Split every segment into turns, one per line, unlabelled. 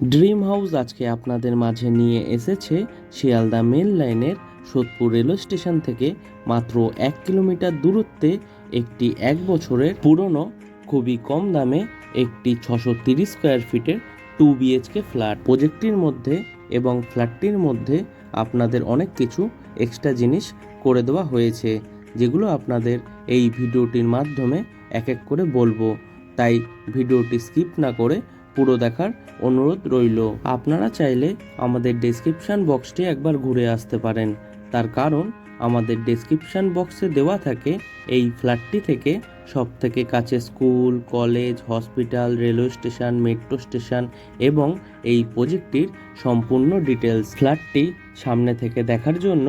Dream house আজকে আপনাদের মাঝে নিয়ে এসেছে শিয়ালদা মেন লাইনের সোদপুর রেলওয়ে স্টেশন থেকে মাত্র 1 কিলোমিটার দূরত্বে একটি 1 বছরের পুরনো খুবই কম দামে একটি 630 স্কোয়ার ফিটের 2 BHK ফ্ল্যাট। প্রজেক্টটির মধ্যে এবং ফ্ল্যাটটির মধ্যে আপনাদের অনেক কিছু এক্সট্রা জিনিস করে দেওয়া হয়েছে, যেগুলো আপনাদের এই ভিডিওটির মাধ্যমে এক এক করে বলবো, তাই ভিডিওটি স্কিপ না করে পুরো দেখার অনুরোধ রইল। আপনারা চাইলে আমাদের ডেসক্রিপশন বক্সটি একবার ঘুরে আসতে পারেন, তার কারণ আমাদের ডেসক্রিপশন বক্সে দেওয়া থাকে এই ফ্ল্যাটটি থেকে সবথেকে কাছে school, college, hospital, railway station, metro station এবং এই প্রজেক্টটির সম্পূর্ণ ডিটেলস। ফ্ল্যাটটি সামনে থেকে দেখার জন্য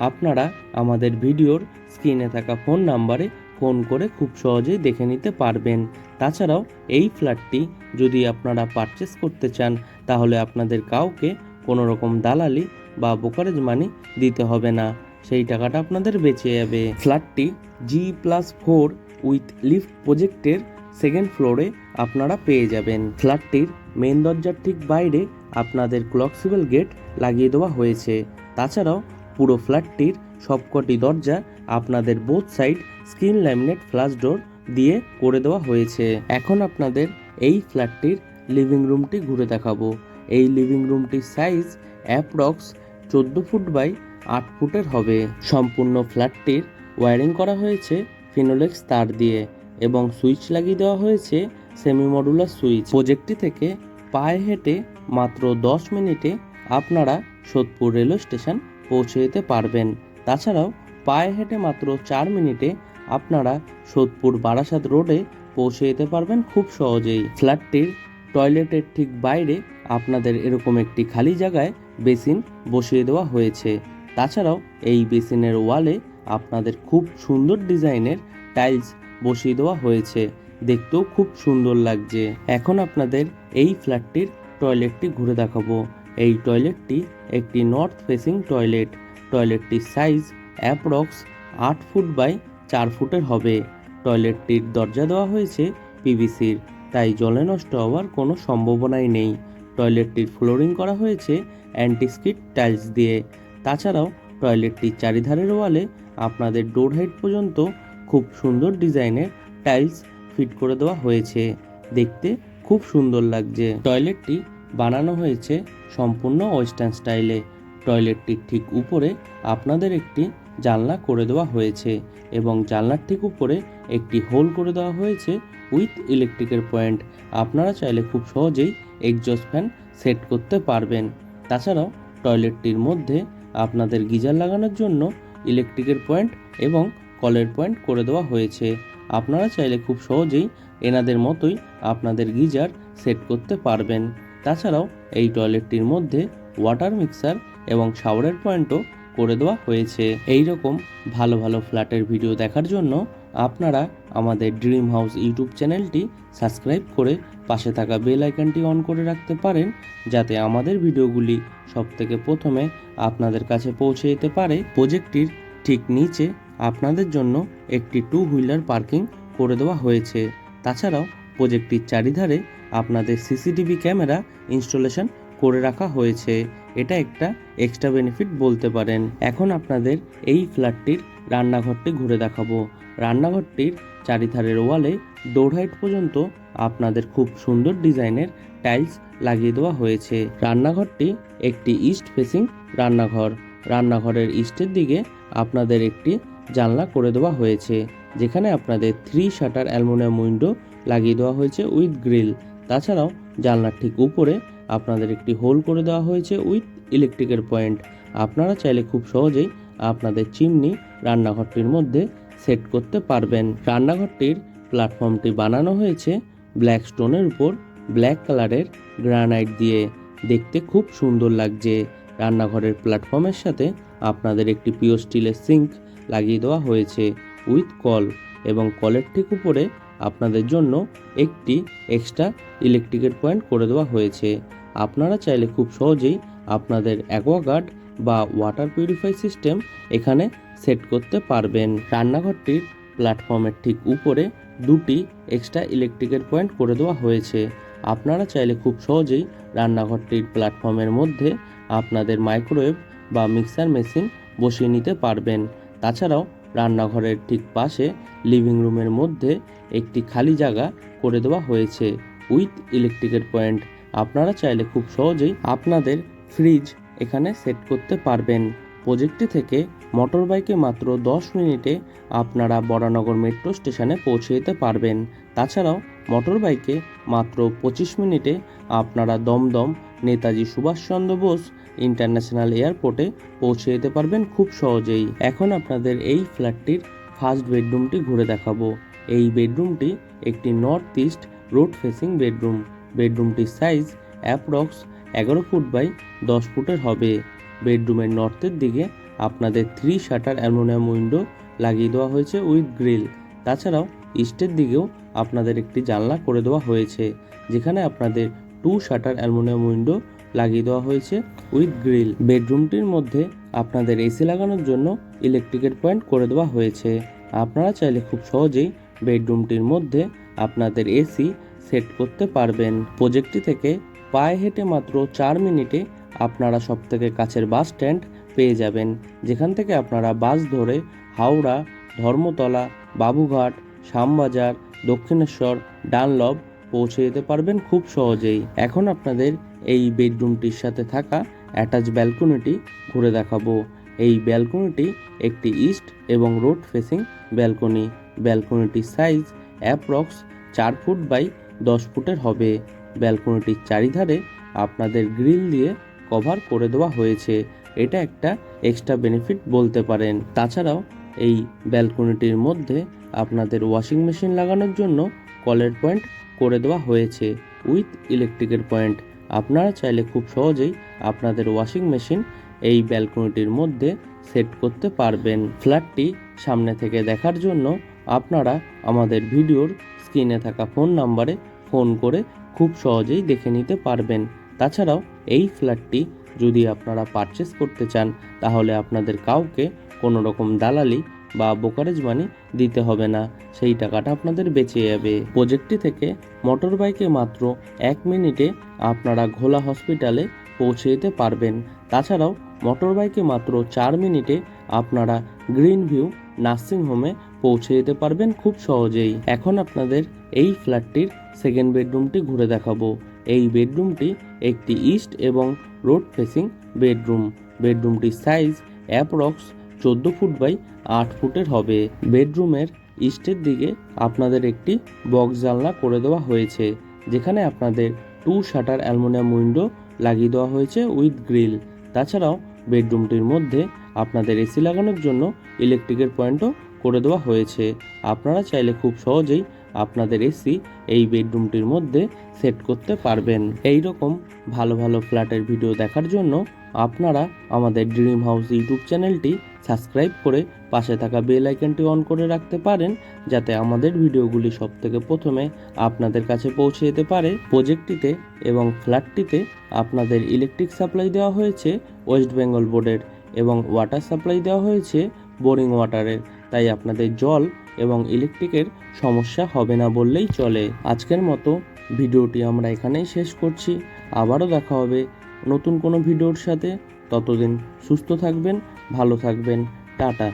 আপনারা আমাদের ভিডিওর স্ক্রিনে থাকা ফোন নাম্বারে ফোন করে খুব সহজেই দেখে নিতে পারবেন। তাছাড়াও এই ফ্ল্যাটটি যদি আপনারা পারচেস করতে চান, তাহলে আপনাদের কাউকে কোনো রকম দালালি বা ব্রোকারেজ মানি দিতে হবে না, সেই টাকাটা আপনাদের বেঁচে যাবে। ফ্ল্যাটটি G+4 উইথ লিফট প্রজেক্টের সেকেন্ড ফ্লোরে আপনারা পেয়ে যাবেন। ফ্ল্যাটটির মেন দরজার ঠিক বাইরে আপনাদের ক্লকসিবল গেট লাগিয়ে দেওয়া হয়েছে। তাছাড়াও পুরো ফ্ল্যাটটির সবকটি দরজা আপনাদের both side screen laminate flush door দিয়ে করে দেওয়া হয়েছে। এখন আপনাদের এই ফ্ল্যাটটির লিভিং রুমটি ঘুরে দেখাবো। এই লিভিং রুমটির সাইজ অ্যাপ্রক্স 14 ফুট বাই 8 ফুটের হবে। সম্পূর্ণ ফ্ল্যাটটির ওয়্যারিং করা হয়েছে ফিনোলেক্স তার দিয়ে এবং সুইচ লাগিয়ে দেওয়া হয়েছে সেমি মডুলার সুইচ। প্রজেক্টটি থেকে পায়ে হেঁটে মাত্র 10 মিনিটে আপনারা সোদপুর রেলওয়ে স্টেশন পৌঁছে যেতে পারবেন। তাছাড়াও পায়ে হেঁটে মাত্র 4 মিনিটে আপনারা সোদপুর বারাসাত রোডে পৌঁছে যেতে পারবেন খুব সহজেই। ফ্ল্যাটটির টয়লেটের ঠিক বাইরে আপনাদের এরকম একটি খালি জায়গায় বেসিন বসিয়ে দেওয়া হয়েছে। তাছাড়াও এই বেসিনের ওয়ালে আপনাদের খুব সুন্দর ডিজাইনের টাইলস বসিয়ে দেওয়া হয়েছে, দেখতেও খুব সুন্দর লাগছে। এখন আপনাদের এই ফ্ল্যাটটির টয়লেটটি ঘুরে দেখাবো। এই টয়লেটটি একটি নর্থ ফেসিং টয়লেট। টয়লেটটির সাইজ অ্যাপ্রক্স 8 ফুট বাই 4 ফুটের হবে। টয়লেটটির দরজা দেওয়া হয়েছে পিভিসির, তাই জলে নষ্ট হওয়ার কোনো সম্ভাবনাই নেই। টয়লেটটির ফ্লোরিং করা হয়েছে অ্যান্টিস্কিড টাইলস দিয়ে। তাছাড়াও টয়লেটটির চারিধারের ওয়ালে আপনাদের ডোর হাইট পর্যন্ত খুব সুন্দর ডিজাইনের টাইলস ফিট করে দেওয়া হয়েছে, দেখতে খুব সুন্দর লাগছে। টয়লেটটি বানানো হয়েছে সম্পূর্ণ ওয়েস্টার্ন স্টাইলে। টয়লেটটির ঠিক উপরে আপনাদের একটি জানলা করে দেওয়া হয়েছে এবং জানলার ঠিক উপরে একটি হোল করে দেওয়া হয়েছে উইথ ইলেকট্রিকের পয়েন্ট। আপনারা চাইলে খুব সহজেই এক্সজস্ট ফ্যান সেট করতে পারবেন। তাছাড়াও টয়লেটটির মধ্যে আপনাদের গিজার লাগানোর জন্য ইলেকট্রিকের পয়েন্ট এবং কলের পয়েন্ট করে দেওয়া হয়েছে। আপনারা চাইলে খুব সহজেই এনাদের মতোই আপনাদের গিজার সেট করতে পারবেন। তাছাড়াও এই টয়লেটটির মধ্যে ওয়াটার মিক্সার এবং শাওয়ারের পয়েন্টও করে দেওয়া হয়েছে। এই রকম ভালো ভালো ফ্ল্যাটের ভিডিও দেখার জন্য আপনারা আমাদের ড্রিম হাউস ইউটিউব চ্যানেলটি সাবস্ক্রাইব করে পাশে থাকা বেল আইকনটি অন করে রাখতে পারেন, যাতে আমাদের ভিডিওগুলি সবথেকে প্রথমে আপনাদের কাছে পৌঁছে যেতে পারে। প্রজেক্টটির ঠিক নিচে আপনাদের জন্য একটি 2 হুইলার পার্কিং করে দেওয়া হয়েছে। তাছাড়াও প্রজেক্টটির চারিধারে আপনাদের সিসিটিভি ক্যামেরা ইনস্টলেশন করে রাখা হয়েছে। এটা একটা এক্সট্রা বেনিফিট বলতে পারেন। এখন আপনাদের এই ফ্ল্যাটটির রান্নাঘরটি ঘুরে দেখাবো। রান্নাঘরটির চারিধারের ওয়ালে ডোর হাইট পর্যন্ত আপনাদের খুব সুন্দর ডিজাইনের টাইলস লাগিয়ে দেওয়া হয়েছে। রান্নাঘরটি একটি ইস্ট ফেসিং রান্নাঘর। রান্নাঘরের ইস্টের দিকে আপনাদের একটি জানলা করে দেওয়া হয়েছে, যেখানে আপনাদের 3 শাটার অ্যালুমিনিয়াম উইন্ডো লাগিয়ে দেওয়া হয়েছে উইথ গ্রিল। তাছাড়াও জানলার ঠিক উপরে আপনাদের একটি হোল করে দেওয়া হয়েছে উইথ ইলেকট্রিকের পয়েন্ট। আপনারা চাইলে খুব সহজেই আপনাদের চিমনি রান্নাঘরটির মধ্যে সেট করতে পারবেন। রান্নাঘরটির প্ল্যাটফর্মটি বানানো হয়েছে ব্ল্যাক স্টোনের উপর ব্ল্যাক কালারের গ্রানাইট দিয়ে, দেখতে খুব সুন্দর লাগছে। রান্নাঘরের প্ল্যাটফর্মের সাথে আপনাদের একটি পিওর স্টিলের সিঙ্ক লাগিয়ে দেওয়া হয়েছে উইথ কল, এবং কলের ঠিক উপরে আপনাদের জন্য একটি এক্সট্রা ইলেকট্রিকের পয়েন্ট করে দেওয়া হয়েছে। আপনারা চাইলে খুব সহজেই আপনাদের অ্যাকোয়াগার্ড বা ওয়াটার পিউরিফাই সিস্টেম এখানে সেট করতে পারবেন। রান্নাঘরটির প্ল্যাটফর্মের ঠিক উপরে 2টি এক্সট্রা ইলেকট্রিকের পয়েন্ট করে দেওয়া হয়েছে। আপনারা চাইলে খুব সহজেই রান্নাঘরটির প্ল্যাটফর্মের মধ্যে আপনাদের মাইক্রোওয়েভ বা মিক্সার মেশিন বসিয়ে নিতে পারবেন। তাছাড়াও রান্নাঘরের ঠিক পাশে লিভিং রুমের মধ্যে একটি খালি জায়গা করে দেওয়া হয়েছে উইথ ইলেকট্রিকের পয়েন্ট। আপনারা চাইলে খুব সহজেই আপনাদের ফ্রিজ এখানে সেট করতে পারবেন। প্রজেক্টটি থেকে মোটর বাইকে মাত্র 10 মিনিটে আপনারা বরানগর মেট্রো স্টেশনে পৌঁছে যেতে পারবেন। তাছাড়াও মোটর বাইকে মাত্র 25 মিনিটে আপনারা দমদম নেতাজি সুভাষচন্দ্র বোস ইন্টারন্যাশনাল এয়ারপোর্টে পৌঁছে যেতে পারবেন খুব সহজেই। এখন আপনাদের এই ফ্ল্যাটটির ফার্স্ট বেডরুমটি ঘুরে দেখাবো। এই বেডরুমটি একটি north east road facing bedroom. বেডরুমটির সাইজ অ্যাপ্রক্স 11 ফুট বাই 10 ফুটের হবে। বেডরুমের নর্থের দিকে আপনাদের 3 শাটার অ্যালুমিনিয়াম উইন্ডো লাগিয়ে দেওয়া হয়েছে উইথ গ্রিল। তাছাড়াও ইস্টের দিকেও আপনাদের একটি জানলা করে দেওয়া হয়েছে, যেখানে আপনাদের 2 শাটার অ্যালুমিনিয়াম উইন্ডো লাগিয়ে দেওয়া হয়েছে উইথ গ্রিল। বেডরুমটির মধ্যে আপনাদের এসি লাগানোর জন্য ইলেকট্রিকের পয়েন্ট করে দেওয়া হয়েছে। আপনারা চাইলে খুব সহজেই বেডরুমটির মধ্যে আপনাদের এসি সেট করতে পারবেন। প্রজেক্টটি থেকে পায়ে হেঁটে মাত্র 4 মিনিটে আপনারা সবথেকে কাছের বাস স্ট্যান্ড পেয়ে যাবেন, যেখান থেকে আপনারা বাস ধরে হাওড়া, ধর্মতলা, বাবুঘাট, শ্যামবাজার, দক্ষিণেশ্বর, ডানলপ পৌঁছে যেতে পারবেন খুব সহজেই। এখন আপনাদের এই বেডরুমটির সাথে থাকা অ্যাটাচ ব্যালকনিটি ঘুরে দেখাবো। এই ব্যালকনিটি একটি ইস্ট এবং রোড ফেসিং ব্যালকনি। ব্যালকনিটির সাইজ অ্যাপ্রক্স 4 ফুট বাই 10 ফুটের হবে। ব্যালকনিটির চারিধারে আপনাদের গ্রিল দিয়ে কভার করে দেওয়া হয়েছে। এটা একটা এক্সট্রা বেনিফিট বলতে পারেন। তাছাড়াও এই ব্যালকনিটির মধ্যে আপনাদের ওয়াশিং মেশিন লাগানোর জন্য কলের পয়েন্ট করে দেওয়া হয়েছে উইথ ইলেকট্রিকের পয়েন্ট। আপনারা চাইলে খুব সহজেই আপনাদের ওয়াশিং মেশিন এই ব্যালকনিটির মধ্যে সেট করতে পারবেন। ফ্ল্যাটটি সামনে থেকে দেখার জন্য আপনারা আমাদের ভিডিওর স্ক্রিনে থাকা ফোন নাম্বারে ফোন করে খুব সহজেই দেখে নিতে পারবেন। তাছাড়াও এই ফ্ল্যাটটি যদি আপনারা পারচেস করতে চান, তাহলে আপনাদের কাউকে কোনো রকম দালালি বা ব্রোকারেজ মানি দিতে হবে না, সেই টাকাটা আপনাদের বেঁচে যাবে। প্রজেক্টটি থেকে মোটর বাইকে মাত্র 1 মিনিটে আপনারা ঘোলা হসপিটালে পৌঁছে যেতে পারবেন। তাছাড়াও মোটর বাইকে মাত্র 4 মিনিটে আপনারা গ্রিন ভিউ নার্সিং হোমে পৌঁছে যেতে পারবেন খুব সহজেই। এখন আপনাদের এই ফ্ল্যাটটির সেকেন্ড বেডরুমটি ঘুরে দেখাবো। এই বেডরুমটি একটি ইস্ট এবং রোড ফেসিং বেডরুম। বেডরুমটির সাইজ অ্যাপ্রক্স 14 ফুট বাই 8 ফুটের হবে। বেডরুমের ইস্টের দিকে আপনাদের একটি বক্স জানলা করে দেওয়া হয়েছে, যেখানে আপনাদের 2 শাটার অ্যালুমিনিয়াম উইন্ডো লাগিয়ে দেওয়া হয়েছে উইথ গ্রিল। তাছাড়াও বেডরুমটির মধ্যে আপনাদের এসি লাগানোর জন্য ইলেকট্রিকের পয়েন্টও করে দেওয়া হয়েছে। আপনারা চাইলে খুব সহজেই আপনাদের এসি এই বেডরুমটির মধ্যে সেট করতে পারবেন। এই রকম ভালো ভালো ফ্ল্যাটের ভিডিও দেখার জন্য আপনারা আমাদের ড্রিম হাউস ইউটিউব চ্যানেলটি সাবস্ক্রাইব করে পাশে থাকা বেল আইকনটি অন করে রাখতে পারেন, যাতে আমাদের ভিডিওগুলি সবথেকে প্রথমে আপনাদের কাছে পৌঁছে যেতে পারে। প্রজেক্টটিতে এবং ফ্ল্যাটটিতে আপনাদের ইলেকট্রিক সাপ্লাই দেওয়া হয়েছে ওয়েস্ট বেঙ্গল বোর্ডের এবং ওয়াটার সাপ্লাই দেওয়া হয়েছে বোরিং ওয়াটারের, তাই আপনাদের জল এবং ইলেকট্রিকের সমস্যা হবে না বললেই চলে। আজকের মতো ভিডিওটি আমরা এখানেই শেষ করছি। আবারও দেখা হবে নতুন কোনো ভিডিওর সাথে। ততদিন সুস্থ থাকবেন, ভালো থাকবেন, টাটা।